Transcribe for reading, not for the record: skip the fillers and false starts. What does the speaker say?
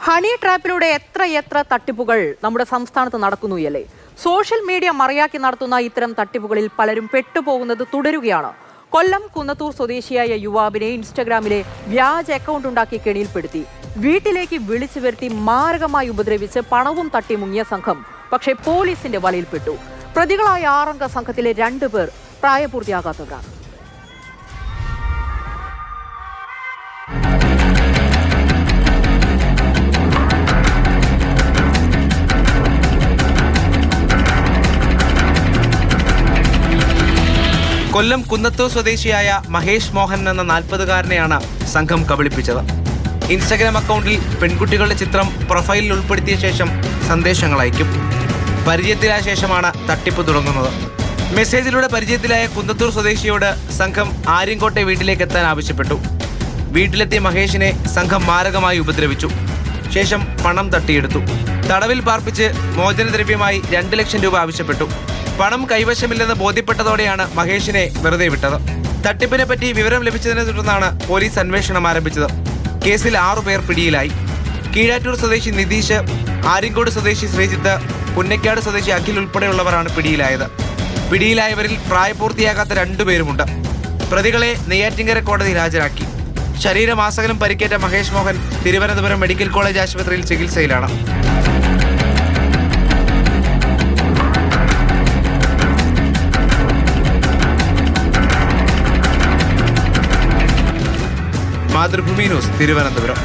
Honey ട്രാപ്പിലൂടെ എത്ര തട്ടിപ്പുകൾ നമ്മുടെ സംസ്ഥാനത്ത് നടക്കുന്നുയല്ലേ. സോഷ്യൽ മീഡിയ മറയാക്കി നടത്തുന്ന ഇത്തരം തട്ടിപ്പുകളിൽ പലരും പെട്ടുപോകുന്നത് തുടരുകയാണ്. കൊല്ലം കുന്നത്തൂർ സ്വദേശിയായ യുവാവിനെ ഇൻസ്റ്റഗ്രാമിലെ വ്യാജ അക്കൗണ്ട് ഉണ്ടാക്കി കെണിയിൽപ്പെടുത്തി വീട്ടിലേക്ക് വിളിച്ചു വരുത്തി മാരകമായി ഉപദ്രവിച്ച് പണവും തട്ടി മുങ്ങിയ സംഘം പക്ഷേ പോലീസിന്റെ വലയിൽപ്പെട്ടു. പ്രതികളായ 6 അംഗ സംഘത്തിലെ 2 പേർ പ്രായപൂർത്തിയാകാത്തവരാണ്. കൊല്ലം കുന്നത്തൂർ സ്വദേശിയായ മഹേഷ് മോഹൻ എന്ന 40-കാരനെയാണ് സംഘം കബളിപ്പിച്ചത്. ഇൻസ്റ്റഗ്രാം അക്കൗണ്ടിൽ പെൺകുട്ടികളുടെ ചിത്രം പ്രൊഫൈലിൽ ഉൾപ്പെടുത്തിയ ശേഷം സന്ദേശങ്ങൾ അയക്കും. പരിചയത്തിലായ ശേഷമാണ് തട്ടിപ്പ് തുടങ്ങുന്നത്. മെസ്സേജിലൂടെ പരിചയത്തിലായ കുന്നത്തൂർ സ്വദേശിയോട് സംഘം ആര്യങ്കോട്ടെ വീട്ടിലേക്ക് എത്താൻ ആവശ്യപ്പെട്ടു. വീട്ടിലെത്തിയ മഹേഷിനെ സംഘം മാരകമായി ഉപദ്രവിച്ചു. ശേഷം പണം തട്ടിയെടുത്തു. തടവിൽ പാർപ്പിച്ച് മോചനദ്രവ്യമായി 2 ലക്ഷം രൂപ ആവശ്യപ്പെട്ടു. പണം കൈവശമില്ലെന്ന് ബോധ്യപ്പെട്ടതോടെയാണ് മഹേഷിനെ വെറുതെ വിട്ടത്. തട്ടിപ്പിനെ പറ്റി വിവരം ലഭിച്ചതിനെ തുടർന്നാണ് പോലീസ് അന്വേഷണം ആരംഭിച്ചത്. കേസിൽ 6 പേർ പിടിയിലായി. കീഴാറ്റൂർ സ്വദേശി നിതീഷ്, ആര്യങ്കോട് സ്വദേശി ശ്രീജിത്ത്, പുന്നക്കാട് സ്വദേശി അഖിൽ ഉൾപ്പെടെയുള്ളവരാണ് പിടിയിലായത്. പിടിയിലായവരിൽ പ്രായപൂർത്തിയാകാത്ത 2 പേരുമുണ്ട്. പ്രതികളെ നെയ്യാറ്റിൻകര കോടതിയിൽ ഹാജരാക്കി. ശരീരമാസകലം പരിക്കേറ്റ മഹേഷ് മോഹൻ തിരുവനന്തപുരം മെഡിക്കൽ കോളേജ് ആശുപത്രിയിൽ ചികിത്സയിലാണ്. മാതൃഭൂമി ന്യൂസ്, തിരുവനന്തപുരം.